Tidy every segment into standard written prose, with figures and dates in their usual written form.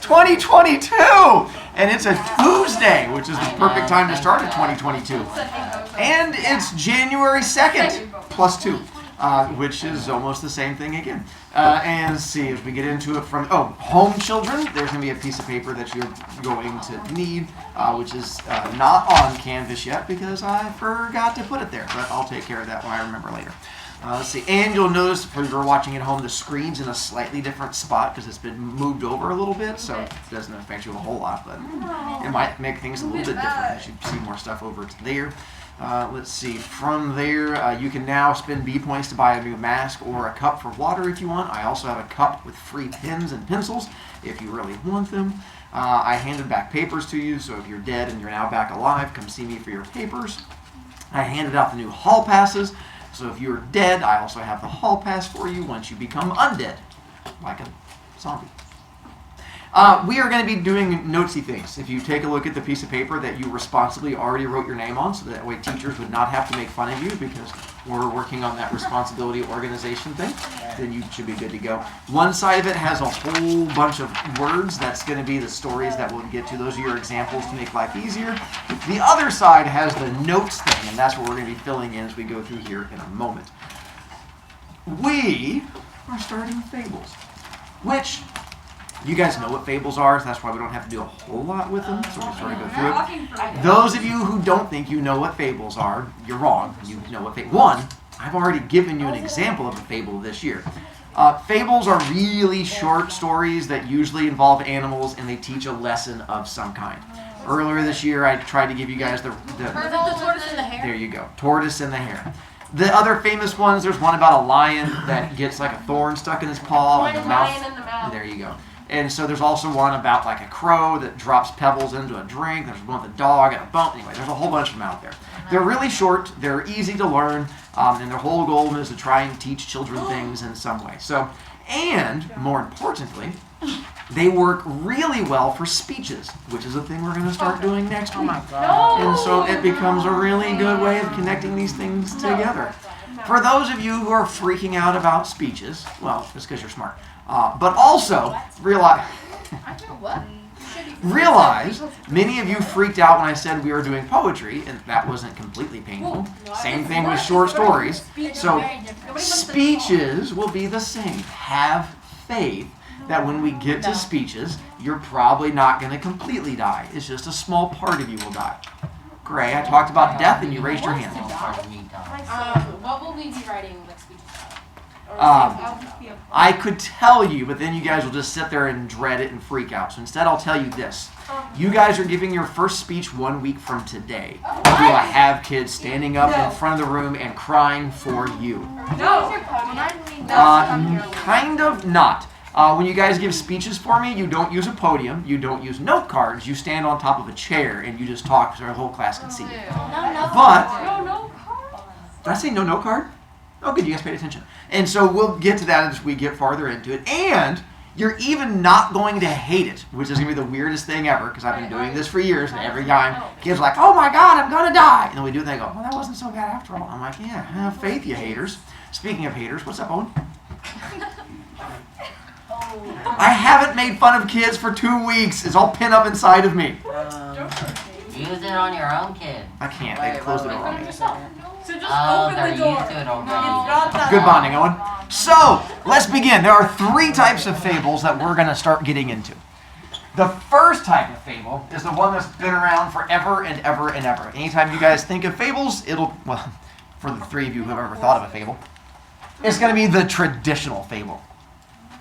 2022! And it's a Tuesday, which is the perfect time to start a 2022. And it's January 2nd, plus 2. Which is almost the same thing again. And let's see, as we get into it from, home children, there's going to be a piece of paper that you're going to need, which is not on Canvas yet because I forgot to put it there, but I'll take care of that when I remember later. Let's see, and you'll notice if you're watching at home, the screen's in a slightly different spot because it's been moved over a little bit, so it doesn't affect you a whole lot, but it might make things a little bit different as you see more stuff over there. Let's see, from there, you can now spend B points to buy a new mask or a cup for water if you want. I also have a cup with free pens and pencils if you really want them. I handed back papers to you, so if you're dead and you're now back alive, come see me for your papers. I handed out the new hall passes, so if you're dead, I also have the hall pass for you once you become undead, like a zombie. We are going to be doing notesy things. If you take a look at the piece of paper that you responsibly already wrote your name on, so that way teachers would not have to make fun of you because we're working on that responsibility organization thing, then you should be good to go. One side of it has a whole bunch of words. That's going to be the stories that we'll get to. Those are your examples to make life easier. The other side has the notes thing, and that's what we're going to be filling in as we go through here in a moment. We are starting with Fables, which you guys know what Fables are, so that's why we don't have to do a whole lot with them, so we'll sort of go through it. Those of you who don't think you know what Fables are, you're wrong. You know what One, I've already given you an example of a Fable this year. Fables are really short stories that usually involve animals, and they teach a lesson of some kind. Earlier this year, I tried to give you guys the tortoise and the hare? There you go, tortoise and the hare. The other famous ones, there's one about a lion that gets like a thorn stuck in his paw and the mouth. There you go. And so there's also one about like a crow that drops pebbles into a drink. There's one with a dog and a bone. Anyway, there's a whole bunch of them out there. They're really short. They're easy to learn. And their whole goal is to try and teach children things in some way. So, and more importantly, they work really well for speeches, which is a thing we're going to start doing next week. And so it becomes a really good way of connecting these things together. For those of you who are freaking out about speeches, well, it's because you're smart. But also, realize many of you freaked out when I said we were doing poetry, and that wasn't completely painful. Same thing with short stories. So speeches will be the same. Have faith that when we get to speeches, you're probably not going to completely die. It's just a small part of you will die. Gray, I talked about death, and you raised your hand. What will we be writing next speech I could tell you, but then you guys will just sit there and dread it and freak out. So instead, I'll tell you this. You guys are giving your first speech 1 week from today. You will have kids standing up in front of the room and crying for you. No. Kind of not. When you guys give speeches for me, you don't use a podium, you don't use note cards, you stand on top of a chair and you just talk so the whole class can see you. But, did I say no note card? Oh, good, you guys paid attention. And so we'll get to that as we get farther into it. And you're even not going to hate it, which is going to be the weirdest thing ever, because I've been doing this for years, and every time kids are like, oh my God, I'm going to die. And then we do it, and they go, well, that wasn't so bad after all. I'm like, yeah, have faith, you haters. Speaking of haters, what's up, Owen? I haven't made fun of kids for 2 weeks. It's all pinned up inside of me. Use it on your own kid. I can't. They closed the door on me. So just open the door. Good bonding, Owen. So, let's begin. There are 3 types of fables that we're going to start getting into. The first type of fable is the one that's been around forever and ever and ever. Anytime you guys think of fables, well, for the 3 of you who have ever thought of a fable, it's going to be the traditional fable.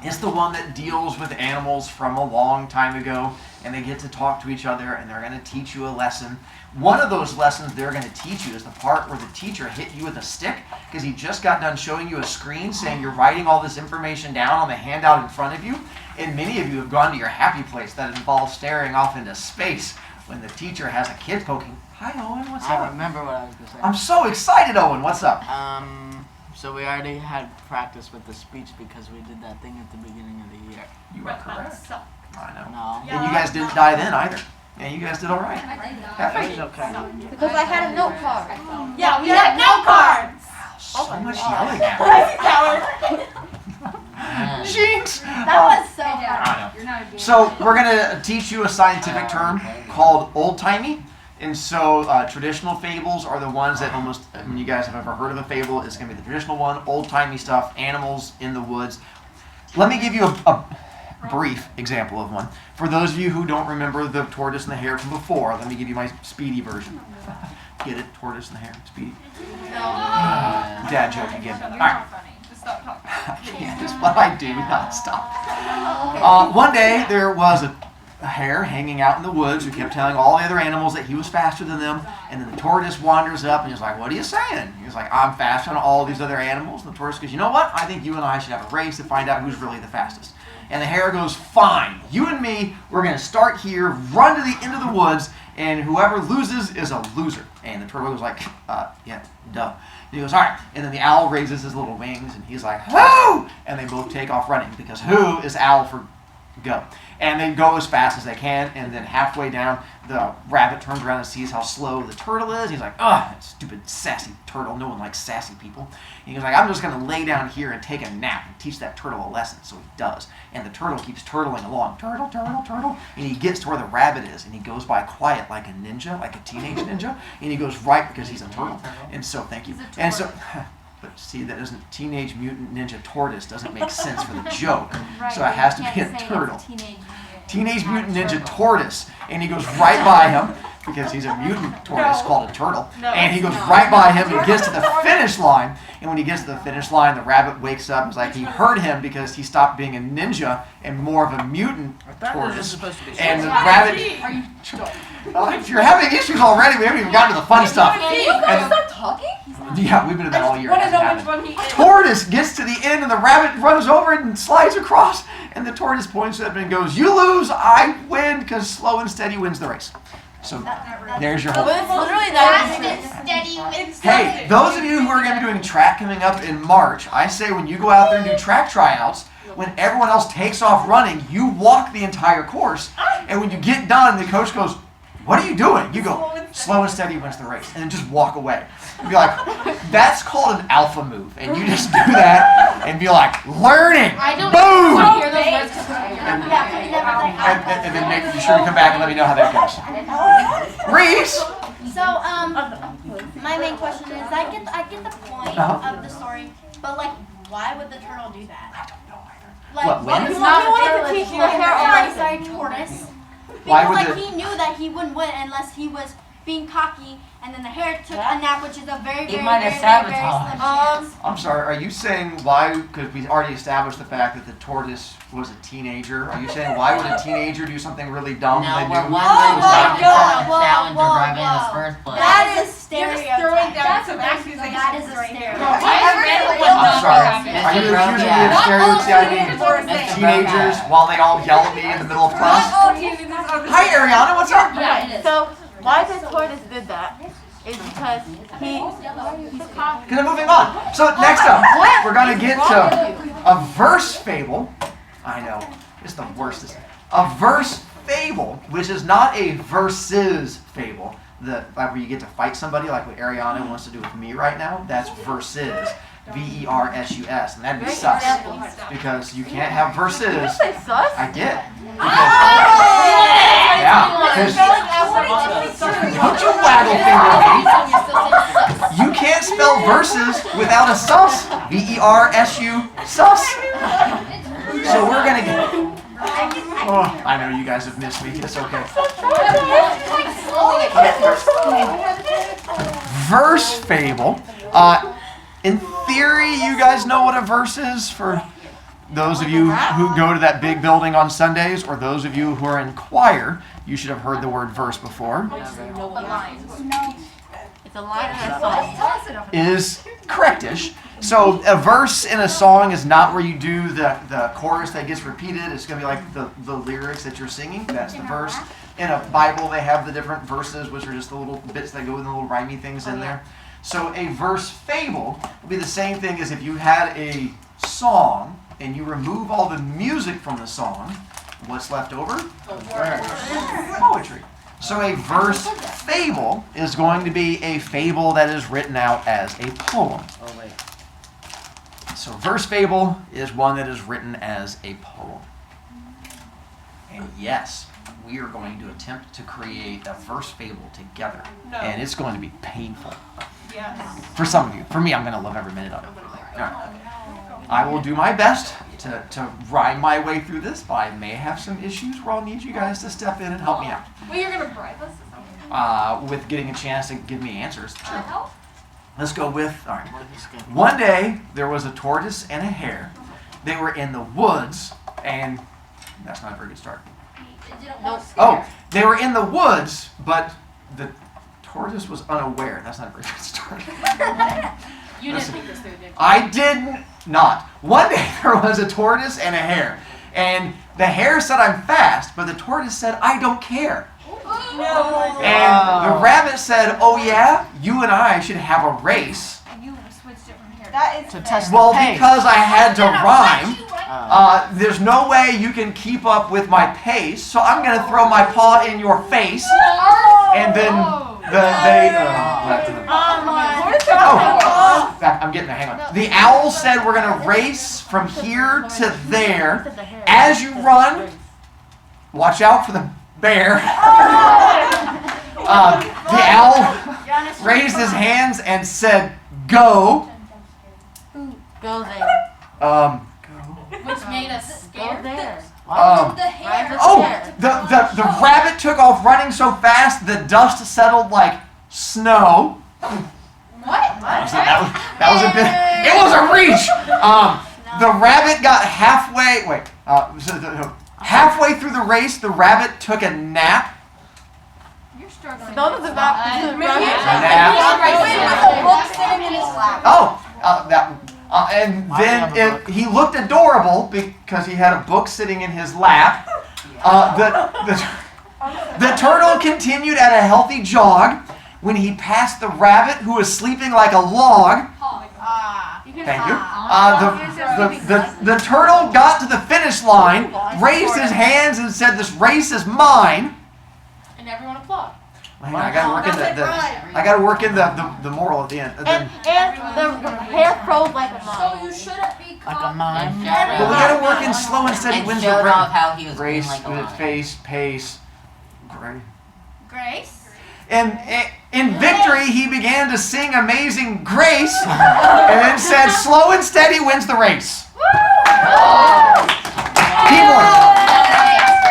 It's the one that deals with animals from a long time ago, and they get to talk to each other, and they're going to teach you a lesson. One of those lessons they're going to teach you is the part where the teacher hit you with a stick because he just got done showing you a screen saying you're writing all this information down on the handout in front of you, and many of you have gone to your happy place that involves staring off into space when the teacher has a kid poking. Hi, Owen, what's up? I remember what I was going to say. I'm so excited, Owen. What's up? So we already had practice with the speech because we did that thing at the beginning of the year. You are correct. I know. No. And you guys didn't die then either. Yeah, you guys did all right. It was okay. Because I had a note card. Yeah, we had note cards. So much yelling at me. Jinx! That was so fun. I know. So we're gonna teach you a scientific term called old-timey. And so traditional fables are the ones that almost, when you guys have ever heard of a fable, it's going to be the traditional one, old-timey stuff, animals in the woods. Let me give you a brief example of one. For those of you who don't remember the tortoise and the hare from before, let me give you my speedy version. Get it? Tortoise and the hare, speedy. Dad joke again. All right. Just stop talking. Yeah, just what I do, not stop. One day there was a hare hanging out in the woods who kept telling all the other animals that he was faster than them, and then the tortoise wanders up and he's like, "What are you saying?" He's like, "I'm faster than all these other animals." And the tortoise goes, "You know what? I think you and I should have a race to find out who's really the fastest." And the hare goes, "Fine, you and me, we're going to start here, run to the end of the woods, and whoever loses is a loser." And the turtle goes like, "Yeah, duh." And he goes, "All right." And then the owl raises his little wings and he's like, "Who?" And they both take off running because who is owl for go. And they go as fast as they can, and then halfway down, the rabbit turns around and sees how slow the turtle is. He's like, "Ugh, that stupid sassy turtle. No one likes sassy people." And he's like, "I'm just going to lay down here and take a nap and teach that turtle a lesson." So he does. And the turtle keeps turtling along. Turtle, turtle, turtle. And he gets to where the rabbit is, and he goes by quiet like a ninja, like a teenage ninja. And he goes right because he's a turtle. And so, thank you. And so... But see, that doesn't, Teenage Mutant Ninja Tortoise doesn't make sense for the joke. So it has to be a turtle. Teenage Mutant Ninja Tortoise. And he goes right by him, because he's a mutant tortoise called a turtle. And he goes right by him and he gets to the finish line. And when he gets to the finish line, the rabbit wakes up and is like, he heard him because he stopped being a ninja and more of a mutant tortoise. And the rabbit... if you're having issues already, we haven't even gotten to the fun stuff. Can you guys stop talking? Yeah, we've been in that all year. I want to know which one he is. Tortoise gets to the end and the rabbit runs over it and slides across. And the tortoise points at him and goes, "You lose, I win," because slow and steady wins the race. So there's your whole... It's literally that. Hey, those of you who are going to be doing track coming up in March, I say when you go out there and do track tryouts, when everyone else takes off running, you walk the entire course. And when you get done, the coach goes, "What are you doing?" You go, "Slow and steady wins the race," and then just walk away. You'd be like, that's called an alpha move, and you just do that and be like, "Learning, boom!" Hear those words. And then make sure you come back and let me know how that goes. Reese. So, my main question is, I get the point of the story, but like, why would the turtle do that? I don't know either. Like, What, when? he wanted to teach the hare tortoise. Why Because would like the- he knew that he wouldn't win unless he was being cocky, and then the hare took a nap, which is a very, He very, might very, have very, very sabotaged. slim chance. I'm sorry, are you saying why, because we already established the fact that the tortoise was a teenager, are you saying why would a teenager do something really dumb No, they we're knew? wondering why the whoa, Challenger whoa, drive in the whoa. first place. That is a You're just throwing stereotype. down some accusations That is a right here. stereotype. I'm sorry, are you accusing me of stereotyping teenagers while they all yell at me in the middle of class? Hi Ariana, what's up? Yeah, it is. So why the tortoise did that is because he's cocky. Because moving on. So next up, we're going to get to a verse fable. I know, it's the worst. A verse fable, which is not a versus fable. Like where you get to fight somebody, like what Ariana wants to do with me right now. That's versus. V-E-R-S-U-S. And that'd be sus. Because you can't have verses. Did you say sus? I did. Don't you waggle finger at me. You can't spell verses without a sus. V-E-R-S-U, sus. So we're going to get... Oh, I know you guys have missed me. It's okay. Verse fable. In theory, you guys know what a verse is for those of you who go to that big building on Sundays, or those of you who are in choir, you should have heard the word verse before. It's a line and a song. Is correctish. So a verse in a song is not where you do the chorus that gets repeated. It's going to be like the lyrics that you're singing. That's the verse. In a Bible, they have the different verses, which are just the little bits that go with the little rhymey things in there. So a verse fable will be the same thing as if you had a song and you remove all the music from the song. What's left over? Poetry. So a verse fable is going to be a fable that is written out as a poem. Oh, wait. So So verse fable is one that is written as a poem. And yes, we are going to attempt to create a verse fable together. No. And it's going to be painful. Yes. For some of you. For me, I'm going to love every minute of it. All right. I will do my best to rhyme my way through this, but I may have some issues where I'll need you guys to step in and help me out. Well, you're gonna bribe us? With getting a chance to give me answers. Sure. Help? Let's go with, all right. What is this game? One day, there was a tortoise and a hare. They were in the woods, and that's not a very good start. Oh, they were in the woods, but the tortoise was unaware. That's not a very good start. You didn't think this through, did you? I did not. One day, there was a tortoise and a hare. And the hare said, I'm fast, but the tortoise said, I don't care. No. And the rabbit said, oh yeah, you and I should have a race. You switched it from here. That is To test Well, the pace. because I had to rhyme, there's no way you can keep up with my pace, so I'm going to throw my paw in your face. And then I'm getting there, hang on. The owl said we're going to race from here to there. As you run, watch out for the bear. The owl raised his hands and said, go. Go there. Which made us Go scared. there. The rabbit took off running so fast the dust settled like snow. That was a bit. It was a reach. The rabbit got halfway. Halfway through the race, the rabbit took a nap. You're struggling. Those are about And then he looked adorable because he had a book sitting in his lap. The turtle continued at a healthy jog when he passed the rabbit who was sleeping like a log. Thank you. The turtle got to the finish line, raised his hands and said, this race is mine. And everyone applauded. Hang on, I gotta work in the moral at the end. And the hair froze like a So mom. you shouldn't be Like a mime. But we gotta work in slow and steady And wins showed the off how he was being race, like a lion. face, pace. Grace? And in victory, he began to sing Amazing Grace, and then said, slow and steady wins the race. Teamwork.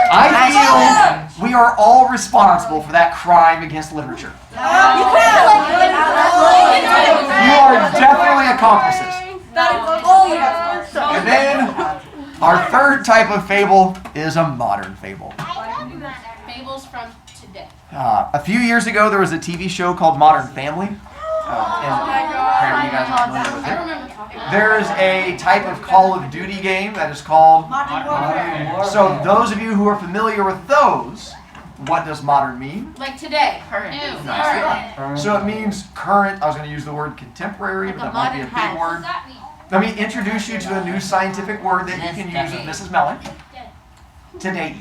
I feel we are all responsible for that crime against literature. You are definitely accomplices. And then our third type of fable is a modern fable. Fables from today. A few years ago, there was a TV show called Modern Family. And apparently you guys are familiar with I it. remember talking about There is a type of Call of Duty game that is called Modern Warfare. So those of you who are familiar with those, what does modern mean? it. Like today. New. Nice. So it means current. I was going to use the word contemporary, but that might be a big word. Let me introduce you to a new scientific word that you can use with Mrs. Melling. Today.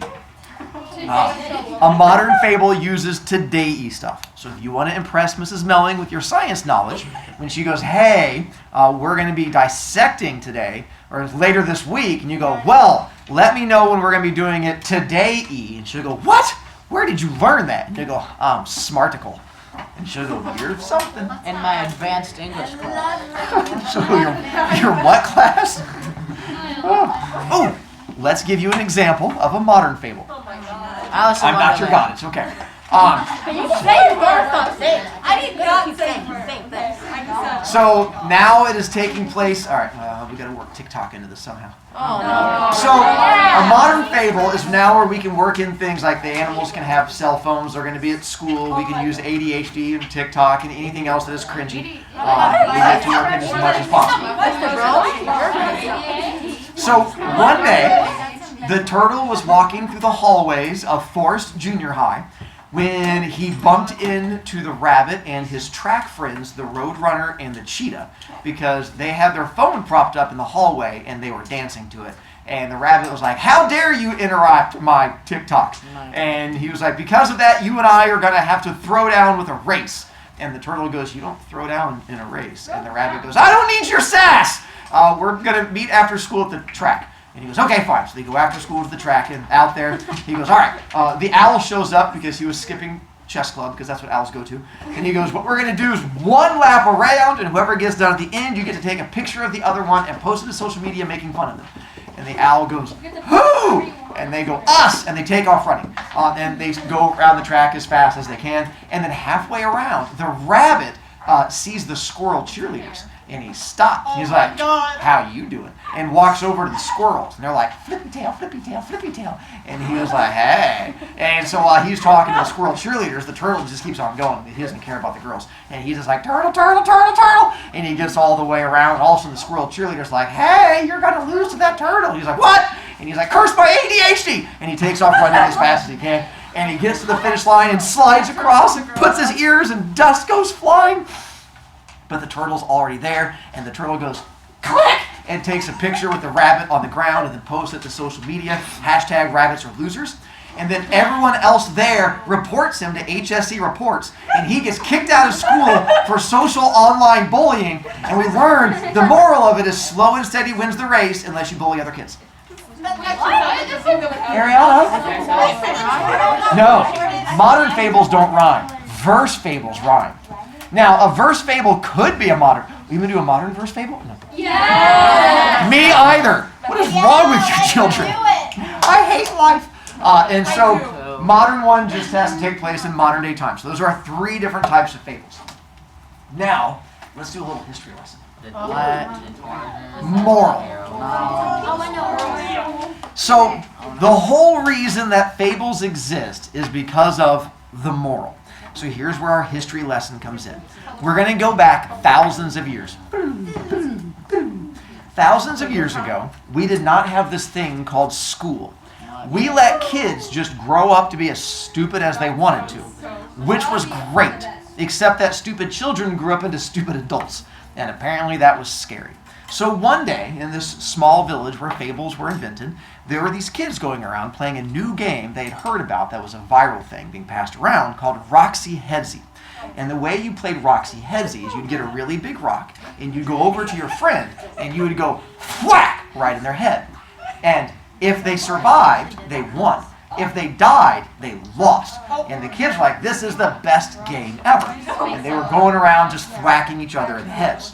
A modern fable uses today-y stuff. So if you want to impress Mrs. Melling with your science knowledge, when she goes, hey, we're going to be dissecting today, or later this week, and you go, well, let me know when we're going to be doing it today-y. And she'll go, what? Where did you learn that? And you go, smarticle. And she'll go, you're something. In my advanced English class. So your what class? Oh, let's give you an example of a modern fable. Alice in I'm not your Wonderland. god, it's okay. You say you're gonna stop saying. I did not say Same thing. So now it is taking place. All right, we got to work TikTok into this somehow. Oh no. So a modern fable is now where we can work in things like the animals can have cell phones. They're going to be at school. We can use ADHD and TikTok and anything else that is cringy. We have to work in as much as possible. So one day, the turtle was walking through the hallways of Forest Junior High when he bumped into the rabbit and his track friends, the roadrunner and the cheetah, because they had their phone propped up in the hallway and they were dancing to it. And the rabbit was like, how dare you interrupt my TikTok? And he was like, because of that, you and I are going to have to throw down with a race. And the turtle goes, you don't throw down in a race. And the rabbit goes, I don't need your sass. we're going to meet after school at the track. And he goes, okay, fine. So they go after school to the track, and out there, he goes, all right. The owl shows up because he was skipping chess club, because that's what owls go to. And he goes, what we're going to do is one lap around, and whoever gets done at the end, you get to take a picture of the other one and post it to social media making fun of them. And the owl goes, who? And they go, us! And they take off running. And they go around the track as fast as they can. And then halfway around, the rabbit sees the squirrel cheerleaders. And he stops. He's like, how you doing? And walks over to the squirrels. And they're like, flippy tail, flippy tail, flippy tail. And he was like, hey. And so while he's talking to the squirrel cheerleaders, the turtle just keeps on going. He doesn't care about the girls. And he's just like, turtle, turtle, turtle, turtle. And he gets all the way around. All of a sudden the squirrel cheerleader's like, hey, you're going to lose to that turtle. He's like, what? And he's like, curse my ADHD. And he takes off running as fast as he can. And he gets to the finish line and slides across and puts his ears, and dust goes flying. But the turtle's already there, and the turtle goes, click, and takes a picture with the rabbit on the ground and then posts it to social media, hashtag rabbits are losers. And then everyone else there reports him to HSC Reports, and he gets kicked out of school for social online bullying. And we learn the moral of it is slow and steady wins the race unless you bully other kids. Ariana? No, modern fables don't rhyme. Verse fables rhyme. Now, a verse fable could be a modern. You gonna do a modern verse fable? No. Yeah. Me either. What is wrong with you children? I hate life. And so, modern one just has to take place in modern day times. So those are our 3 different types of fables. Now, let's do a little history lesson. Moral. So, the whole reason that fables exist is because of the moral. So here's where our history lesson comes in. We're going to go back thousands of years. Thousands of years ago, we did not have this thing called school. We let kids just grow up to be as stupid as they wanted to, which was great, except that stupid children grew up into stupid adults, and apparently that was scary. So one day, in this small village where fables were invented, there were these kids going around playing a new game they had heard about that was a viral thing being passed around called Roxy Headsy. And the way you played Roxy Headsy is you'd get a really big rock, and you'd go over to your friend, and you would go whack right in their head. And if they survived, they won. If they died, they lost. And the kids were like, this is the best game ever. And they were going around just thwacking each other in the heads.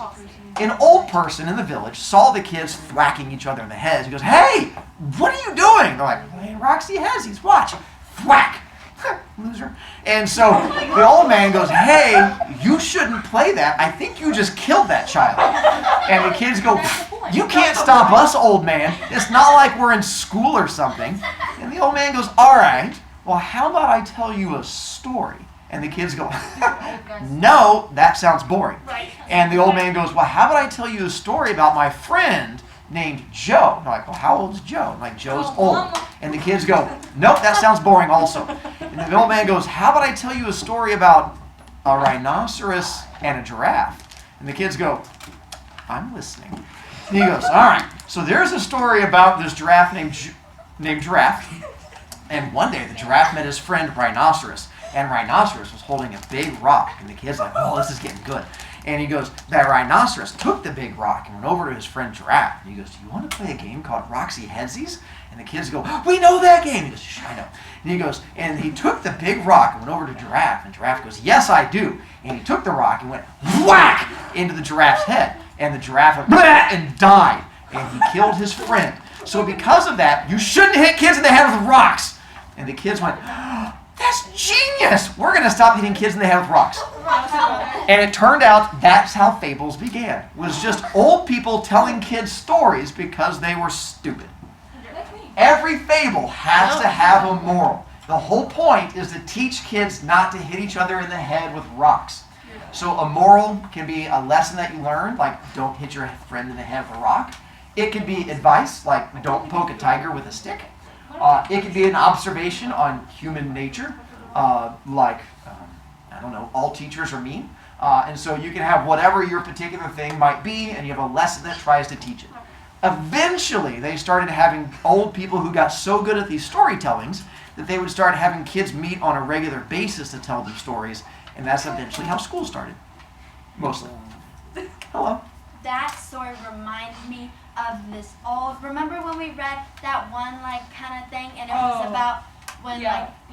An old person in the village saw the kids thwacking each other in the heads. He goes, hey, what are you doing? They're like, playing Roxy Headzies. Watch. Thwack. Loser. And so the old man goes, hey, you shouldn't play that. I think you just killed that child. And the kids go, you can't stop us, old man. It's not like we're in school or something. And the old man goes, all right, well, how about I tell you a story? And the kids go, no, that sounds boring. And the old man goes, well, how about I tell you a story about my friend named Joe? And they're like, well, how old is Joe? I'm like, Joe's old. And the kids go, nope, that sounds boring also. And the old man goes, how about I tell you a story about a rhinoceros and a giraffe? And the kids go, I'm listening. And he goes, all right, so there's a story about this giraffe named Giraffe. And one day the giraffe met his friend Rhinoceros. And Rhinoceros was holding a big rock. And the kid's like, oh, this is getting good. And he goes, that Rhinoceros took the big rock and went over to his friend Giraffe. And he goes, do you want to play a game called Roxy Headsies? And the kids go, we know that game. He goes, shh, I know. And he goes, and he took the big rock and went over to Giraffe. And Giraffe goes, yes, I do. And he took the rock and went whack into the giraffe's head. And the giraffe went blah, and died. And he killed his friend. So because of that, you shouldn't hit kids in the head with rocks. And the kids went, that's genius! We're going to stop hitting kids in the head with rocks. And it turned out that's how fables began. It was just old people telling kids stories because they were stupid. Every fable has to have a moral. The whole point is to teach kids not to hit each other in the head with rocks. So a moral can be a lesson that you learn, like don't hit your friend in the head with a rock. It could be advice, like don't poke a tiger with a stick. It could be an observation on human nature, I don't know, all teachers are mean. And so you can have whatever your particular thing might be, and you have a lesson that tries to teach it. Eventually, they started having old people who got so good at these storytellings that they would start having kids meet on a regular basis to tell them stories, and that's eventually how school started. Mostly. Hello. that story reminded me of this old. Remember when we read that one like kind of thing, and it was about when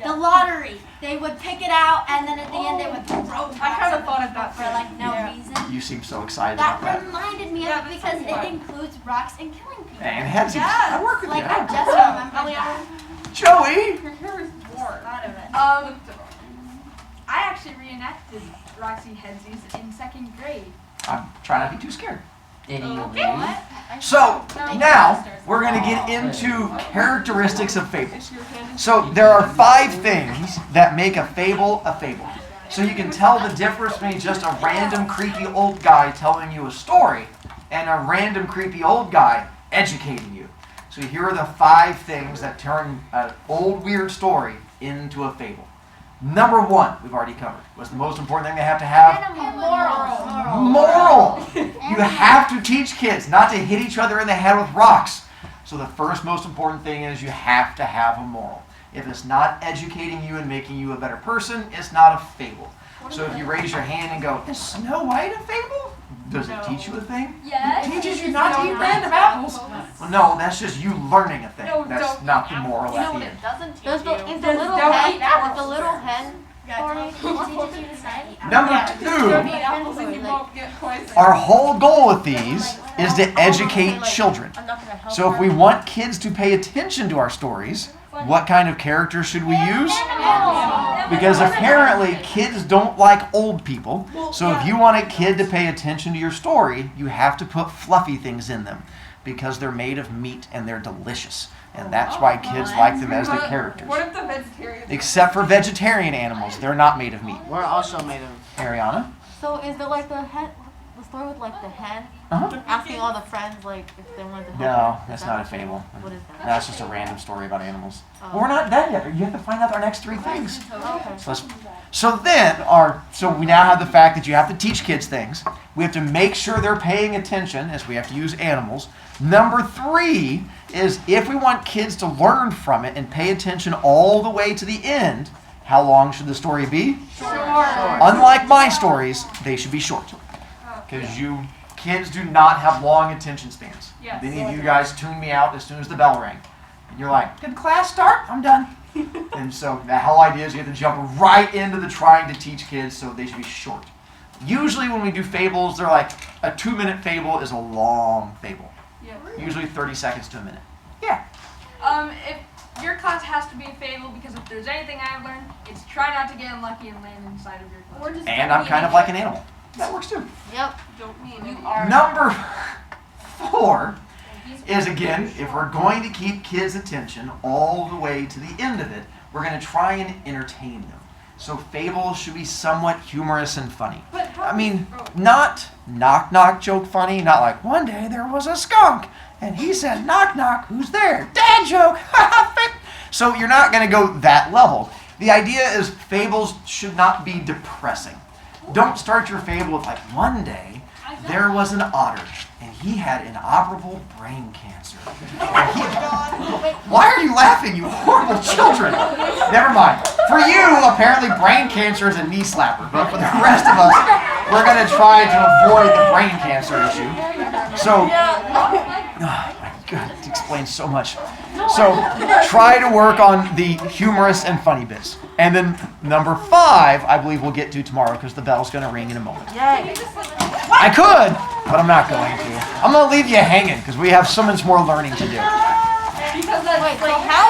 the lottery, they would pick it out, and then at the end they would throw rocks I kind at of thought the of that people for like no reason. You seem so excited That about that. reminded me of it because it includes rocks and killing people. And headsies. I work with Like you. I just remembered that. Joey! Your hair is warm. Thought of it. I actually reenacted Roxy Headsies in 2nd grade. I'm trying not to be too scared. Did you Okay. lose? So, now, we're going to get into characteristics of fables. So, there are 5 things that make a fable a fable. So you can tell the difference between just a random creepy old guy telling you a story and a random creepy old guy educating you. So here are the 5 things that turn an old weird story into a fable. Number 1, we've already covered. What's the most important thing they have to have? Moral. You have to teach kids not to hit each other in the head with rocks. So the first most important thing is you have to have a moral. If it's not educating you and making you a better person, it's not a fable. So if you raise your hand and go, is Snow White a fable? Does it teach you a thing? Yes. It teaches you not to eat random apples. Well, no, that's just you learning a thing. No, That's don't not eat the apples. moral You know at what the it end. doesn't teach Does you? the- Is does the little don't hen, eat apples. the little hen story? Number Don't 2. eat apples and you won't get poisoned. Our whole goal with these is to educate children. I'm not gonna help So if her. we want kids to pay attention to our stories, what kind of characters should we use? Because apparently kids don't like old people. So if you want a kid to pay attention to your story, you have to put fluffy things in them because they're made of meat and they're delicious. And that's why kids like them as the characters. What if the vegetarian? Except for vegetarian animals, they're not made of meat. We're also made of. Ariana? So is there like the hen, the story with like the hen Uh-huh. asking all the friends like if they wanted to help? No, her? that's Is not a that fable. What is that? That's just a random story about animals. Oh. Well, we're not done yet. You have to find out our next 3 things. Okay. So we now have the fact that you have to teach kids things. We have to make sure they're paying attention, as we have to use animals. Number 3 is if we want kids to learn from it and pay attention all the way to the end, how long should the story be? Unlike my stories, they should be short. Because kids do not have long attention spans. Yes. Many of you guys tune me out as soon as the bell rang. And you're like, did class start? I'm done. And so the whole idea is you have to jump right into the trying to teach kids, so they should be short. Usually when we do fables, they're like a 2-minute fable is a long fable. Yeah. Usually 30 seconds to a minute. Yeah. If your class has to be a fable, because if there's anything I've learned, it's try not to get unlucky and land inside of your class. And I'm kind of like an animal. That works too. Yep. Don't mean You are. Number 4 is, again, if we're going to keep kids' attention all the way to the end of it, we're going to try and entertain them. So fables should be somewhat humorous and funny. I mean, not knock-knock joke funny, not like, one day there was a skunk, and he said, knock knock, who's there? Dad joke! So you're not going to go that level. The idea is fables should not be depressing. Don't start your fable with like, one day there was an otter, and he had inoperable brain cancer. Why are you laughing, you horrible children? Never mind. For you, apparently brain cancer is a knee slapper, but for the rest of us, we're going to try to avoid the brain cancer issue. So, oh my God, it explains so much. So, try to work on the humorous and funny bits. And then number 5, I believe we'll get to tomorrow because the bell's going to ring in a moment. Yay. I could, but I'm not going to. I'm going to leave you hanging because we have so much more learning to do. because that's Wait, so how